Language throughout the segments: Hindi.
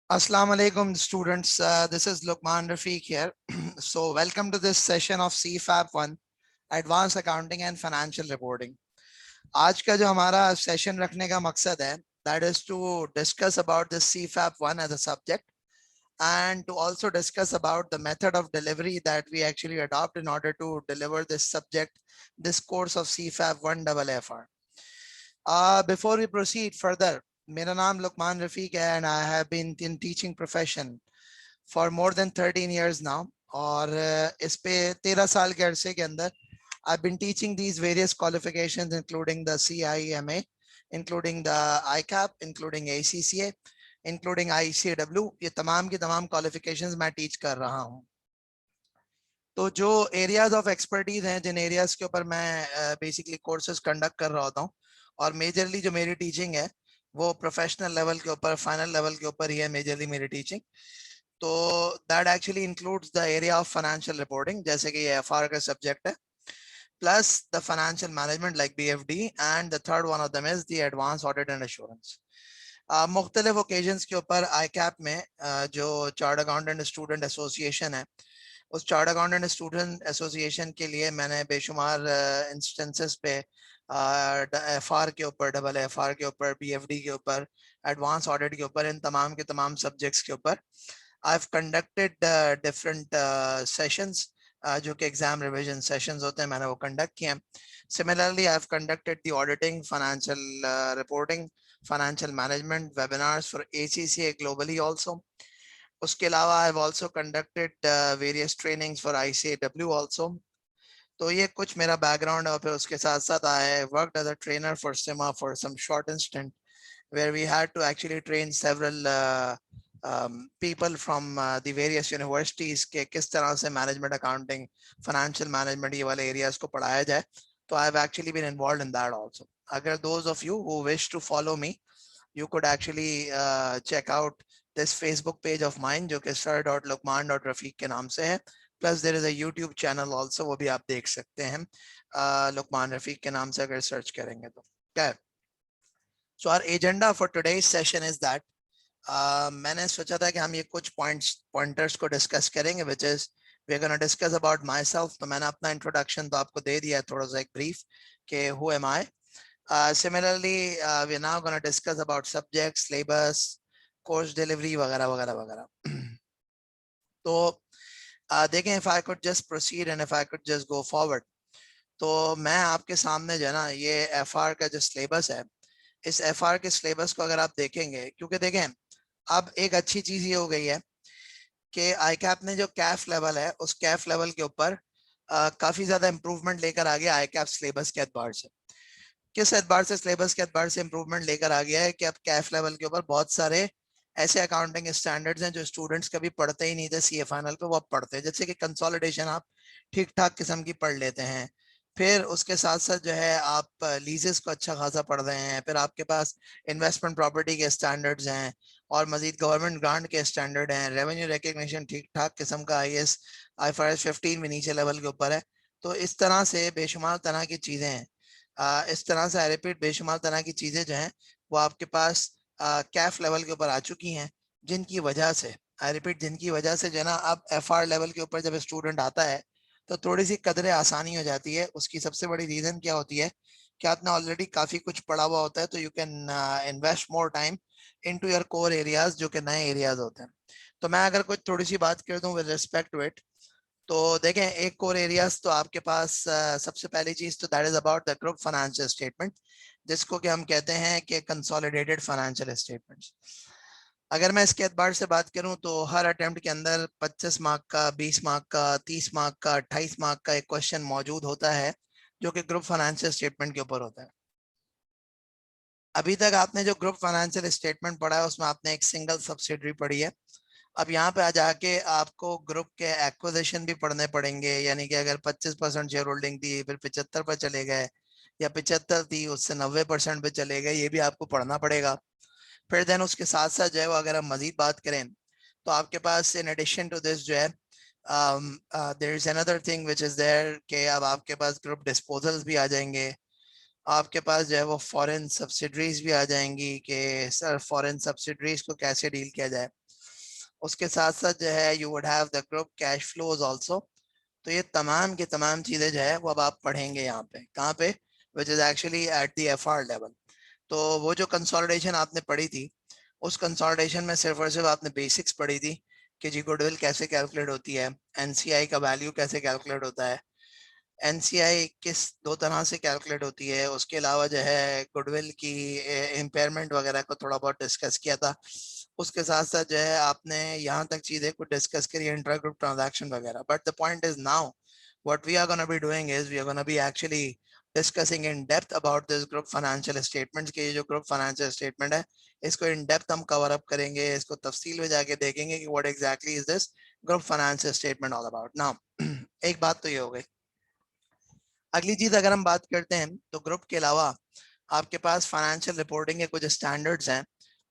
Assalamu alaikum students, this is Luqman Rafiq here. So welcome to this session of CFAP 1 Advanced Accounting and Financial Reporting. आज का जो हमारा सेशन रखने का मकसद है, that is to discuss about this CFAP 1 as a subject and to also discuss about the method of delivery that we actually adopt in order to deliver this subject, this course of CFAP 1 FR. Before we proceed further, मेरा नाम लुकमान रफीक है and I have been in teaching profession for more than 13 years now. और इस पे 13 साल के अरसे के अंदर I've been teaching these various qualifications including the CIEMA, including the ICAP, including ACCA, including ICAW. ये तमाम की तमाम qualifications मैं teach कर रहा हूँ. तो जो एरियाज ऑफ एक्सपर्टीज हैं, जिन एरियाज के ऊपर मैं बेसिकली कोर्सेज कंडक्ट कर रहा होता हूँ, और मेजरली जो मेरी टीचिंग है वो प्रोफेशनल लेवल के ऊपर, फाइनल लेवल के ऊपर ही है मेजरली मेरी टीचिंग. तो that actually includes the area of financial reporting, जैसे कि ये एफआर का सब्जेक्ट है, plus the financial management like BFD, and the third one of them is the advance audit and assurance. मुख्तलिफ ओकेजन्स के ऊपर आईकैप में जो चार्ट अकाउंटेंट स्टूडेंट एसोसिएशन है, उस चार्ट अकाउंटेंट स्टूडेंट एसोसिएशन के लिए मैंने बेशुमार इंस्टेंसेस पे एफआर के ऊपर, डबल एफआर के ऊपर, बीएफडी के ऊपर, एडवांस ऑडिट के ऊपर, इन तमाम के तमाम सब्जेक्ट्स के ऊपर I've conducted different sessions, जो कि एग्जाम रिविजन सेशंस होते हैं, मैंने वो कंडक्ट किए हैं. Similarly, I've conducted the auditing, financial reporting, financial management webinars for ACCA globally also. उसके अलावा I've also conducted various trainings for ICAW also. तो ये कुछ मेरा बैकग्राउंड है. और फिर उसके साथ साथ I worked as a trainer for SIMA for some short instant where we had to actually train several people from the various universities के किस तरह से management accounting, financial management ये वाले areas को पढ़ाया जाए. तो I've actually been involved in that also. अगर those of you who wish to follow me, you could actually check out this Facebook page of mine जो कि sir.lukman.rafiq के नाम से है. Plus there is a YouTube channel also, वो भी आप देख सकते हैं लुकमान रफीक के नाम से अगर सर्च करेंगे तो. क्या है? So our agenda for today's session is that मैंने सोचा था कि हम ये कुछ पॉइंटर्स को डिस्कस करेंगे, which is we're going to discuss about myself. तो मैंने अपना इंट्रोडक्शन तो आपको दे दिया है, थोड़ा सा एक ब्रीफ कि who am I. Similarly, we're now going to discuss about subjects, syllabus, course delivery वगैरह वगैरह वगैरह. तो देखें, if I could just proceed and if I could just go forward. तो मैं आपके सामने जो है ना, ये एफआर का जो सिलेबस है, इस एफआर के सिलेबस को अगर आप देखेंगे, क्योंकि देखें अब एक अच्छी चीज ये हो गई है कि आईकैप ने जो कैफ लेवल है, उस कैफ लेवल के ऊपर काफी ज्यादा इंप्रूवमेंट लेकर आ गया आईकैप सिलेबस के एतबार से. किस एतबार से? सिलेबस के एतबार से इंप्रूवमेंट लेकर आ गया है कि अब कैफ लेवल के ऊपर बहुत सारे ऐसे अकाउंटिंग स्टैंडर्ड्स हैं जो स्टूडेंट्स कभी पढ़ते ही नहीं थे सीए फाइनल पे, वो अब पढ़ते हैं. जैसे कि कंसोलिडेशन आप ठीक ठाक किस्म की पढ़ लेते हैं, फिर उसके साथ साथ जो है आप लीजेस को अच्छा खासा पढ़ रहे हैं, फिर आपके पास इन्वेस्टमेंट प्रॉपर्टी के स्टैंडर्ड्स हैं, और मजीद गवर्नमेंट ग्रांट के स्टैंडर्ड हैं, रेवेन्यू रिकग्निशन ठीक ठाक किस्म का, आईएएस IFRS 15 भी नीचे लेवल के ऊपर है. तो इस तरह से बेशुमार तरह की चीज़ें हैं. इस तरह से आई रिपीट, बेशुमार तरह की चीज़ें जो हैं वो आपके पास कैफ लेवल के ऊपर आ चुकी हैं, जिनकी वजह से, आई रिपीट, जिनकी वजह से जो है ना, अब एफआर लेवल के ऊपर जब स्टूडेंट आता है तो थोड़ी सी कदरे आसानी हो जाती है. उसकी सबसे बड़ी रीज़न क्या होती है कि आपने ऑलरेडी काफ़ी कुछ पढ़ा हुआ होता है, तो you can invest more time into your core areas, जो कि नए एरियाज होते हैं. तो मैं अगर कुछ थोड़ी सी बात कर दूं विद रिस्पेक्ट टू इट, तो देखें एक कोर एरियाज तो आपके पास सबसे पहली चीज तो that is about the group financial statement, जिसको कि हम कहते हैं कि कंसोलिडेटेड फाइनेंशियल स्टेटमेंट्स. अगर मैं इसके एतबार से बात करूं तो हर अटेम्प्ट के अंदर 25 मार्क का, 20 मार्क का, 30 मार्क का, 28 मार्क का एक क्वेश्चन मौजूद होता है जो कि ग्रुप फाइनेंशियल स्टेटमेंट के ऊपर होता है. अभी तक आपने जो ग्रुप फाइनेंशियल स्टेटमेंट पढ़ा है उसमें आपने एक सिंगल सब्सिडरी पढ़ी है. अब यहाँ पे आ जाके आपको ग्रुप के एक्विजिशन भी पढ़ने पड़ेंगे, यानी कि अगर 25% शेयर होल्डिंग थी फिर 75 पर चले गए, या 75 थी उससे 90% पे चले गए, ये भी आपको पढ़ना पड़ेगा. फिर देन उसके साथ साथ जो है वो अगर हम मजीद बात करें तो आपके पास इन एडिशन टू दिस जो है there is another thing which is there कि अब आपके पास ग्रुप डिस्पोजल्स भी आ जाएंगे. आपके पास जो है वो फॉरेन सब्सिडरीज भी आ जाएंगी कि सर फॉरेन सब्सिडरीज को कैसे डील किया जाए. उसके साथ साथ जो है you would have the group cash flows also. तो ये तमाम की तमाम चीजें जो है वो अब आप पढ़ेंगे यहाँ पे, कहाँ पे, which is actually at the FR level. तो वो जो कंसोलिडेशन आपने पढ़ी थी, उस कंसोलिडेशन में सिर्फ और सिर्फ आपने बेसिक्स पढ़ी थी कि जी गुडविल कैसे कैलकुलेट होती है, एनसीआई का वैल्यू कैसे कैलकुलेट होता है, एनसीआई किस दो तरह से कैलकुलेट होती है, उसके अलावा जो है गुडविल की इम्पेयरमेंट वगैरह को थोड़ा बहुत डिस्कस किया था। उसके साथ साथ जो है आपने यहाँ तक चीजें को डिस्कस करी, इंट्रा ग्रुप ट्रांजैक्शन वगैरह। But the point is now what we are going to be doing is we are going to be actually discussing in depth about this group financial statements के ये जो group financial statement है, इसको in depth हम cover up करेंगे, इसको तफसील में जाके देखेंगे कि what exactly is this group financial statement all about. Now एक बात तो ये हो गई। अगली चीज अगर हम बात करते हैं तो ग्रुप के अलावा आपके पास फाइनेंशियल रिपोर्टिंग के कुछ स्टैंडर्ड्स हैं।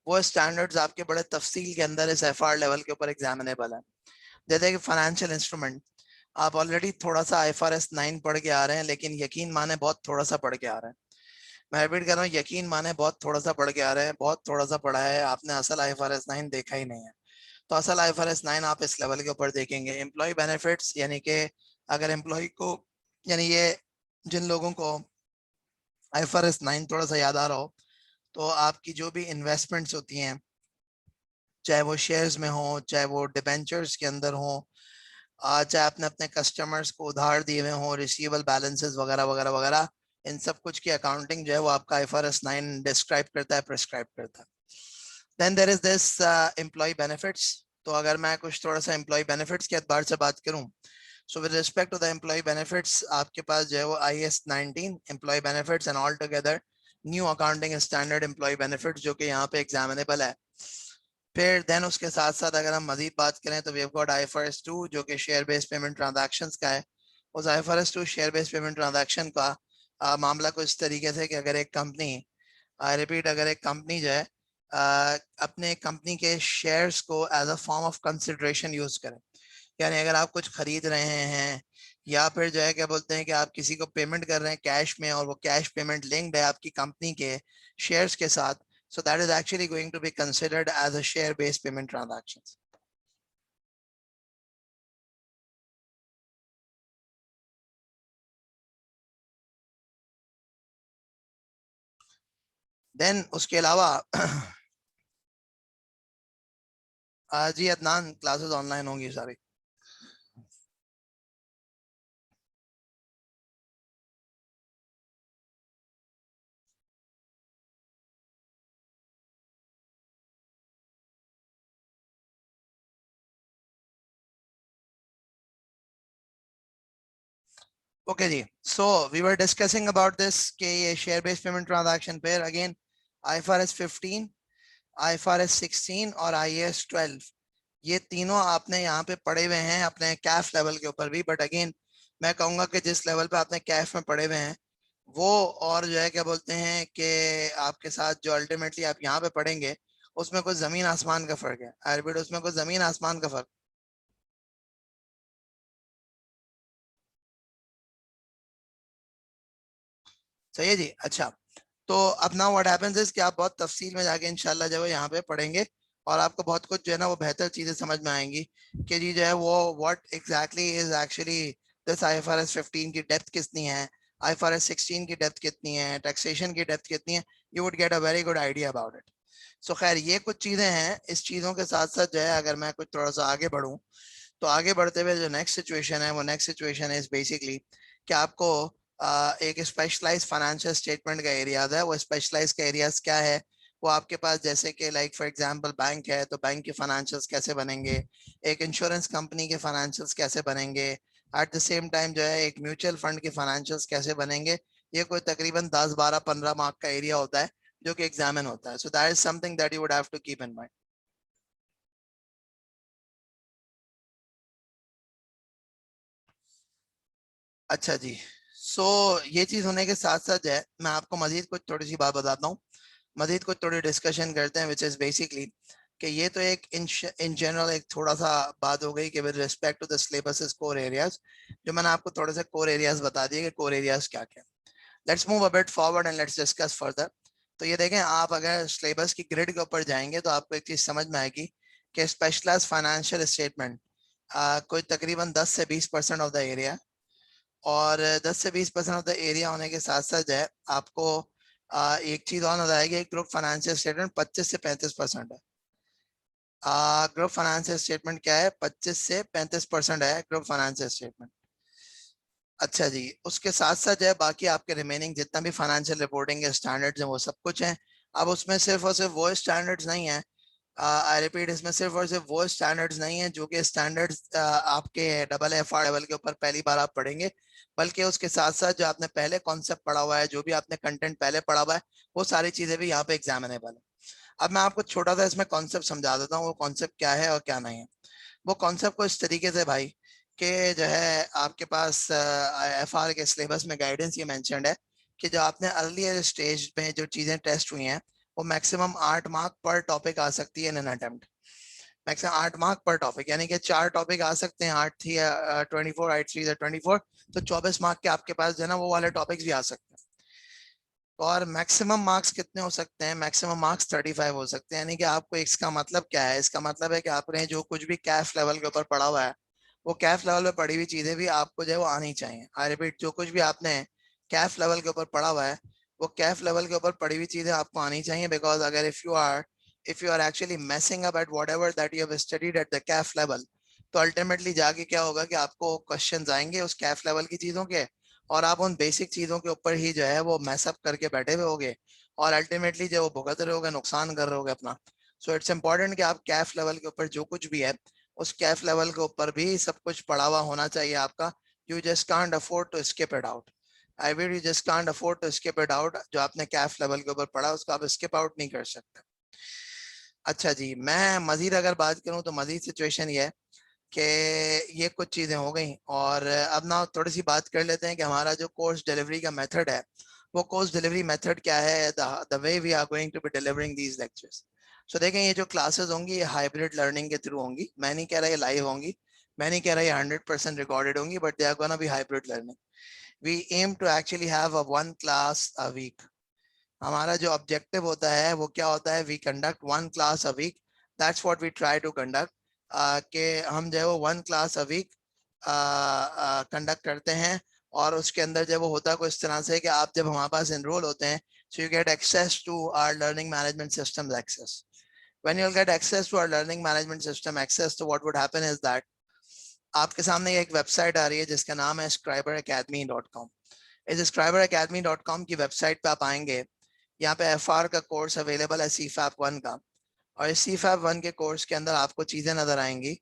वो स्टैंडर्ड्स आपके बड़े तफसील के अंदर इस एफआर लेवल के ऊपर एग्जामिनेबल है। जैसे कि फाइनेंशियल इंस्ट्रूमेंट, आप ऑलरेडी थोड़ा सा IFRS 9 पढ़ के आ रहे हैं, लेकिन यकीन माने बहुत थोड़ा सा पढ़ के आ रहे हैं। मैं रिपीट कर रहा हूँ, यकीन माने बहुत थोड़ा सा पढ़ के आ रहे हैं, बहुत थोड़ा सा पढ़ा है आपने, असल IFRS 9 देखा ही नहीं है। तो असल IFRS 9 आप इस लेवल के ऊपर देखेंगे। एम्प्लॉय बेनिफिट्स, यानी कि अगर एम्प्लॉय को, यानी ये जिन लोगों को IFRS 9 थोड़ा सा याद आ रहा हो, तो आपकी जो भी इन्वेस्टमेंट्स होती हैं, चाहे वो शेयर्स में हो, चाहे वो डिबेंचर्स के अंदर हो, चाहे आपने अपने कस्टमर्स को उधार दिए हुए हो, रिसीवेबल बैलेंसेस वगैरह वगैरह वगैरह, इन सब कुछ की अकाउंटिंग जो है वो आपका IFRS 9 डिस्क्राइब करता है, प्रिस्क्राइब करता है। Then there is this employee benefits. तो अगर मैं कुछ थोड़ा सा एम्प्लॉय बेनिफिट्स के एतबार से बात करूं, so with respect to the employee benefits, आपके पास जो है वो IAS 19 employee benefits and all together new accounting standard employee benefits, जो कि यहाँ पे एग्जामिनेबल है। फिर देन उसके साथ साथ अगर हम मजीद बात करें तो वी हैव गॉट IFRS 2, जो कि शेयर बेस्ड पेमेंट ट्रांजैक्शंस का है। उस IFRS 2 share based payment transaction का मामला कुछ इस तरीके से कि अगर एक कंपनी, आई रिपीट, अगर एक कंपनी जो है अपने कंपनी के शेयर्स को as a form of consideration use करे, यानी अगर आप कुछ खरीद रहे हैं या फिर जो है क्या बोलते हैं कि आप किसी को पेमेंट कर रहे हैं कैश में, और वो कैश पेमेंट लिंक्ड है आपकी कंपनी के शेयर्स के साथ, so that is actually going to be considered as a share based payment transactions. Then उसके अलावा जी अदनान, क्लासेस ऑनलाइन होंगी सारी। ओके जी, so we were discussing about this कि ये शेयर बेस्ड पेमेंट ट्रांजैक्शन फिर अगेन IFRS 15, IFRS 16 और IAS 12, ये तीनों आपने यहाँ पे पढ़े हुए हैं अपने कैफ लेवल के ऊपर भी। बट अगेन मैं कहूँगा कि जिस लेवल पे आपने कैफ में पढ़े हुए हैं वो, और जो है क्या बोलते हैं कि आपके साथ जो अल्टीमेटली आप यहाँ पे पढ़ेंगे, उसमें कोई जमीन आसमान का फर्क है। आई रिपीट, उसमें कोई जमीन आसमान का फर्क। सही है जी। अच्छा, तो अब ना व्हाट हैपेंस इज कि आप बहुत तफसील में जाके इंशाल्लाह जो है यहाँ पे पढ़ेंगे, और आपको बहुत कुछ जो है ना वो बेहतर चीजें समझ में आएंगी कि जी जो है वो what exactly is actually this IFRS 15 की डेप्थ कितनी है, IFRS 16 की डेप्थ कितनी है, टैक्सेशन की डेप्थ कितनी है। You would get a very good idea about it. So खैर ये कुछ चीजें हैं। इस चीजों के साथ साथ जो है अगर मैं कुछ थोड़ा सा आगे बढ़ूं, तो आगे बढ़ते हुए जो नेक्स्ट सिचुएशन है, वो नेक्स्ट सिचुएशन इज बेसिकली कि आपको एक स्पेशलाइज फाइनेंशियल स्टेटमेंट का एरियाज है। वो स्पेशलाइज का एरियाज क्या है, वो आपके पास जैसे कि लाइक फॉर एग्जांपल बैंक है, तो बैंक के फाइनेंशियल्स कैसे बनेंगे, एक इंश्योरेंस कंपनी के फाइनेंशियल्स कैसे बनेंगे, एट द सेम टाइम जो है एक म्यूचुअल फंड के फाइनेंशियल्स कैसे बनेंगे। ये कोई तकरीबन 10 12 15 मार्क का एरिया होता है जो कि एग्जामिन होता है। So that is something that you would have to keep in mind. अच्छा जी, सो ये चीज होने के साथ साथ जो है मैं आपको मजीद कुछ थोड़ी सी बात बताता हूँ, मजीद कुछ थोड़ी डिस्कशन करते हैं, विच इज बेसिकली कि ये तो एक इन जनरल एक थोड़ा सा बात हो गई कि with respect to the syllabus core areas, जो मैंने आपको थोड़े से कोर एरियाज बता दिए कि कोर एरियाज क्या क्या। Let's move a bit forward and let's discuss further. तो ये देखें, आप अगर सिलेबस की ग्रिड के ऊपर जाएंगे तो आपको एक चीज समझ में आएगी कि स्पेशलाइज्ड फाइनेंशियल स्टेटमेंट कोई तकरीबन 10 से 20% ऑफ द एरिया, और 10 से 20% ऑफ द एरिया होने के साथ साथ जो है आपको एक चीज और नजर आएगी, ग्रुप फाइनेंशियल स्टेटमेंट 25 से 35% है। ग्रुप फाइनेंशियल स्टेटमेंट क्या है? 25 से 35% है ग्रुप फाइनेंशियल स्टेटमेंट। अच्छा जी, उसके साथ साथ जो है बाकी आपके रिमेनिंग जितना भी फाइनेंशियल रिपोर्टिंग के स्टैंडर्ड्स हैं वो सब कुछ है। अब उसमें सिर्फ और सिर्फ वो स्टैंडर्ड्स नहीं है, आई रिपीट, इसमें सिर्फ और सिर्फ वो स्टैंडर्ड्स नहीं है जो कि स्टैंडर्ड्स आपके डबल एफ आर लेवल के ऊपर पहली बार आप पढ़ेंगे, बल्कि उसके साथ साथ जो आपने पहले कॉन्सेप्ट पढ़ा हुआ है, जो भी आपने कंटेंट पहले पढ़ा हुआ है, वो सारी चीजें भी यहाँ पे एग्जामिनेबल है। अब मैं आपको छोटा सा इसमें कॉन्सेप्ट समझा देता हूँ, वो कॉन्सेप्ट क्या है और क्या नहीं है। वो कॉन्सेप्ट को इस तरीके से भाई कि जो है आपके पास एफ आर के सिलेबस में गाइडेंस ये मेंशन्ड है कि जो आपने अर्लियर स्टेज में जो चीजें टेस्ट हुई हैं वो मैक्सिमम 8 मार्क पर टॉपिक आ सकती है in an attempt. Maximum 8 mark पर टॉपिक, यानी कि 4 टॉपिक आ सकते हैं, 8 3 24, 8 3 24, तो 24 मार्क के आपके पास जो है ना वो वाले टॉपिक्स भी आ सकते हैं। और मैक्सिमम मार्क्स कितने हो सकते हैं? मैक्सिमम मार्क्स 35 हो सकते हैं। यानी कि आपको इसका मतलब क्या है? इसका मतलब है कि आपने जो कुछ भी कैफ लेवल के ऊपर पढ़ा हुआ है, वो कैफ लेवल पे पढ़ी हुई चीजें भी आपको जो है वो आनी चाहिए। आई रिपीट, जो कुछ भी आपने कैफ लेवल के ऊपर पढ़ा हुआ है, वो कैफ लेवल के ऊपर पढ़ी हुई चीजें आपको आनी चाहिए। बिकॉज अगर if you are actually messing up at whatever that you have studied at the CAF level, तो अल्टीमेटली जाके क्या होगा कि आपको क्वेश्चंस आएंगे उस कैफ लेवल की चीजों के, और आप उन बेसिक चीजों के ऊपर ही जो है वो मैसअप करके बैठे हुए होगे, और अल्टीमेटली जो वो भुगत रहे होगे, नुकसान कर रहे होगे अपना। सो इट्स इंपॉर्टेंट कि आप कैफ लेवल के ऊपर जो कुछ भी है उस कैफ लेवल के ऊपर भी सब कुछ पढ़ा हुआ होना चाहिए आपका। You just can't afford to skip it out. I will, you just can't afford to skip it out. जो आपने कैफ लेवल के ऊपर पढ़ा उसको आप स्किप आउट नहीं कर सकते। अच्छा जी, मैं मजीद अगर बात करूं तो मजीद सिचुएशन ये है कि ये कुछ चीज़ें हो गई, और अब ना थोड़ी सी बात कर लेते हैं कि हमारा जो कोर्स डिलीवरी का मेथड है, वो कोर्स डिलीवरी मेथड क्या है, the way we are going to be delivering these lectures. So देखें, ये जो क्लासेस होंगी ये हाइब्रिड लर्निंग के थ्रू होंगी। मैं नहीं कह रहा ये लाइव होंगी, मैं नहीं कह रहा ये 100% रिकॉर्डेड होंगी, but they are gonna be hybrid learning. We aim to actually have a 1 class a week. हमारा जो ऑब्जेक्टिव होता है वो क्या होता है? We conduct 1 class a week. That's what we try to conduct, कि हम जो है वो 1 क्लास अ वीक कंडक्ट करते हैं। और उसके अंदर जब वो होता है कुछ इस तरह से कि आप जब हमारे पास एनरोल होते हैं, so you get access to our learning management system access. When you get access to our learning management system access, तो what would happen is that आपके सामने एक वेबसाइट आ रही है जिसका नाम है scriberacademy.com। इस scriberacademy.com की वेबसाइट पे आप आएंगे, यहाँ पे एफ आर का कोर्स अवेलेबल है CFAP 1 का, और इस CFAP 1 के कोर्स के अंदर आपको चीज़ें नज़र आएंगी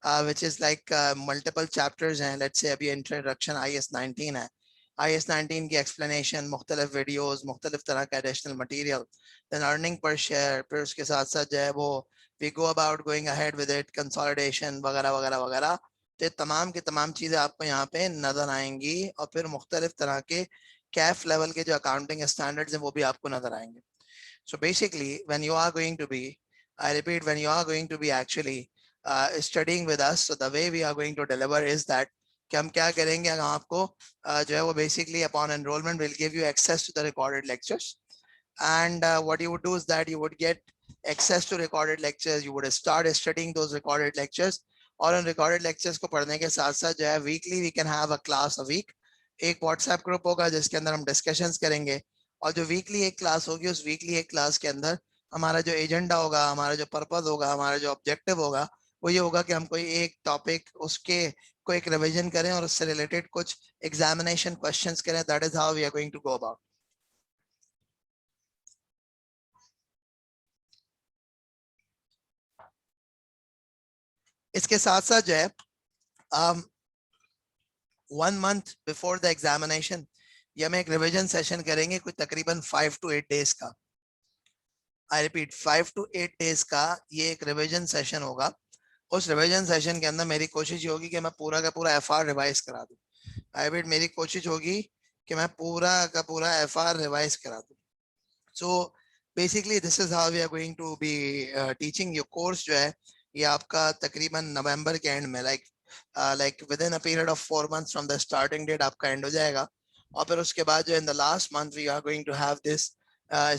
which is like multiple chapters हैं। लेट्स से अभी इंट्रोडक्शन IS-19 है, IS-19 की एक्सप्लेनेशन, मुख्तलिफ वीडियोज़, मुख्तलिफ तरह का एडिशनल मटीरियल, देन अर्निंग पर शेयर, फिर उसके साथ साथ जो है वो we go about going ahead with it, consolidation वगैरह वगैरह वगैरह। तो ये तमाम की तमाम चीज़ें आपको यहाँ पे नज़र आएंगी, और फिर मुख्तलिफ तरह के कैफ लेवल के जो अकाउंटिंग स्टैंडर्ड्स हैं वो भी आपको नज़र आएंगे। So basically, when you are going to be, I repeat, when you are going to be actually studying with us, so the way we are going to deliver is that कि हम क्या करेंगे, हम आपको जो है वो basically upon enrollment will give you access to the recorded lectures, and what you would do is that you would get access to recorded lectures. You would start studying those recorded lectures, और उन recorded lectures को पढ़ने के साथ साथ जो है weekly we can have a class a week। एक WhatsApp ग्रुप होगा जिसके अंदर हम डिस्कशंस करेंगे, और जो वीकली एक क्लास होगी उस वीकली एक क्लास के अंदर हमारा जो एजेंडा होगा, हमारा जो पर्पस होगा, हमारा जो ऑब्जेक्टिव होगा, वो ये होगा कि हम कोई एक टॉपिक उसके को एक रिवीजन करें और उससे रिलेटेड कुछ एग्जामिनेशन क्वेश्चंस करें। That is how we are going to go about. इसके साथ साथ जो है 1 मंथ बिफोर द एग्जामिनेशन ये हम एक रिवीजन सेशन करेंगे, कुछ तकरीबन 5 to 8 डेज का। आई रिपीट, 5 to 8 डेज का ये एक रिवीजन सेशन होगा। उस रिवीजन सेशन के अंदर मेरी कोशिश ये होगी कि मैं पूरा का पूरा एफ आर रिवाइज करा दूं। आई विल, मेरी कोशिश होगी कि मैं पूरा का पूरा एफ आर रिवाइज करा दूं। So basically this is how we are going to be teaching. Your course जो है ये आपका तकरीबन नवंबर के एंड में, like within a period of 4 months from the starting date आपका एंड हो जाएगा। और फिर उसके बाद जो in the last month we are going to have this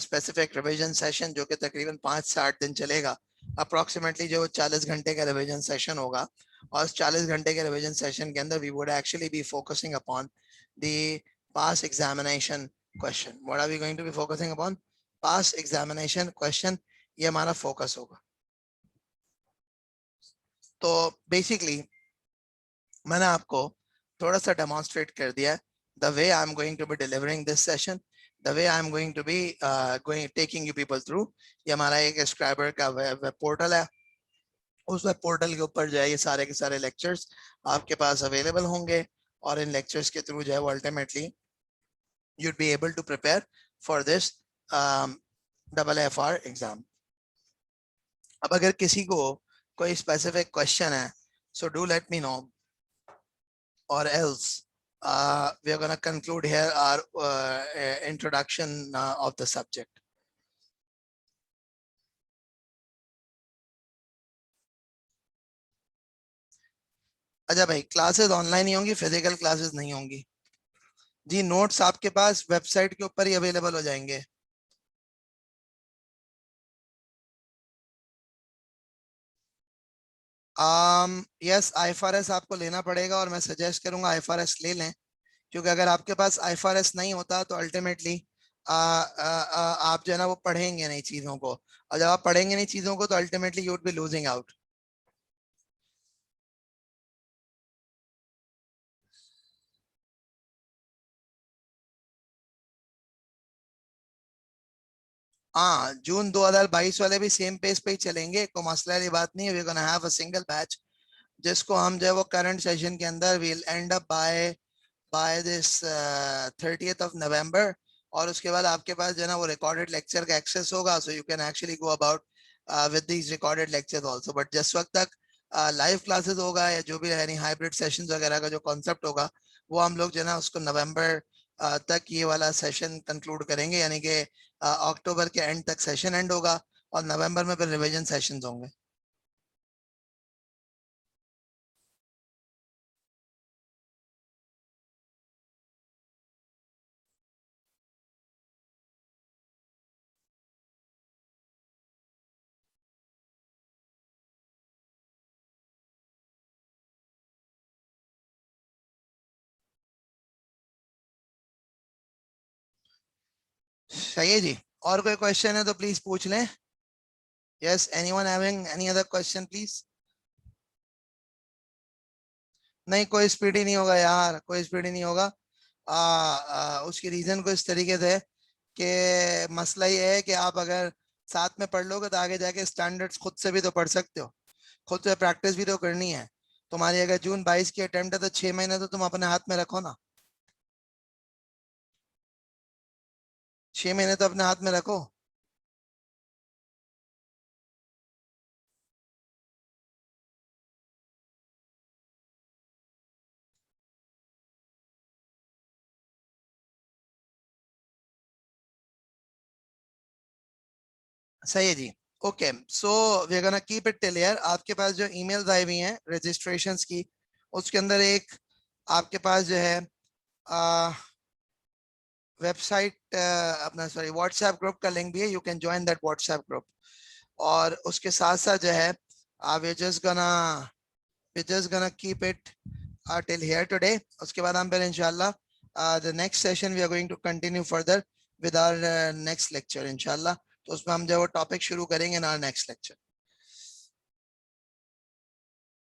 specific revision session जो कि तकरीबन 5 से 8 दिन चलेगा। अप्रोक्सीमेटली जो 40 घंटे का रिवीजन सेशन होगा, और उस 40 घंटे के रिवीजन सेशन के अंदर we would actually be focusing upon the pass examination question. What are we going to be focusing upon? Pass examination question, ये हमारा फोकस होगा. तो बेसिकली मैंने आपको थोड़ा सा डेमोन्स्ट्रेट कर दिया है the way I'm going to be delivering this session, the way I'm going to be taking you people through. ये हमारा एक स्क्राइबर का वेब पोर्टल है. उस वेब पोर्टल के ऊपर जो है ये सारे के सारे लेक्चर्स आपके पास अवेलेबल होंगे, और इन लेक्चर्स के थ्रू जो है वो ultimately you'd be able to prepare for this FFR exam. अब अगर किसी को कोई स्पेसिफिक क्वेश्चन है, so do let me know, or else we are going to conclude here our introduction of the subject. अच्छा भाई, क्लासेस ऑनलाइन ही होंगी, फिजिकल क्लासेस नहीं होंगी जी. नोट्स आपके पास वेबसाइट के ऊपर ही अवेलेबल हो जाएंगे. यस, आईएफआरएस आपको लेना पड़ेगा, और मैं सजेस्ट करूंगा आईएफआरएस ले लें, क्योंकि अगर आपके पास आईएफआरएस नहीं होता तो अल्टीमेटली आप जो है ना वो पढ़ेंगे नहीं चीजों को, और जब आप पढ़ेंगे नहीं चीजों को तो ultimately you would be losing out. हाँ, जून 2022 वाले भी सेम पेज पे ही चलेंगे, कोई मसला वाली बात नहीं है. We gonna have a single batch जिसको हम जो है वो करंट सेशन के अंदर will end up by this 30th of November. और उसके बाद आपके पास जो है ना वो रिकॉर्डेड लेक्चर का एक्सेस होगा, so you can actually go about with these recorded lectures also. But जिस वक्त तक लाइव क्लासेस होगा या जो भी यानी हाइब्रिड सेशंस वगैरह का जो कॉन्सेप्ट होगा, वो हम लोग जो है ना उसको नवंबर तक ये वाला सेशन कंक्लूड करेंगे, यानी कि अक्टूबर के एंड तक सेशन एंड होगा, और नवंबर में फिर रिवीजन सेशंस होंगे. सही है जी. और कोई क्वेश्चन है तो प्लीज पूछ लें. Yes, anyone having any other question please? नहीं, कोई स्पीड ही नहीं होगा यार, कोई स्पीड ही नहीं होगा. उसकी रीजन को इस तरीके से कि मसला ये है कि आप अगर साथ में पढ़ लोगे तो आगे जाके स्टैंडर्ड्स खुद से भी तो पढ़ सकते हो, खुद से प्रैक्टिस भी तो करनी है. तुम्हारी अगर जून 22 की अटेम्प्ट है तो 6 महीने तो तुम अपने हाथ में रखो ना. 6 महीने तो अपने हाथ में रखो. सही है जी. Okay, so we are gonna keep it till here. आपके पास जो ईमेल्स आई हुई हैं रजिस्ट्रेशंस की, उसके अंदर एक आपके पास जो है वेबसाइट अपना सॉरी व्हाट्सएप ग्रुप का लिंक भी है. You can join that WhatsApp group. और उसके साथ साथ जो है we're just gonna keep it till here today. उसके बाद हम फिर इंशाल्लाह the next session we are going to continue further with our next lecture इंशाल्लाह. तो उसमें हम जो टॉपिक शुरू करेंगे in our next lecture.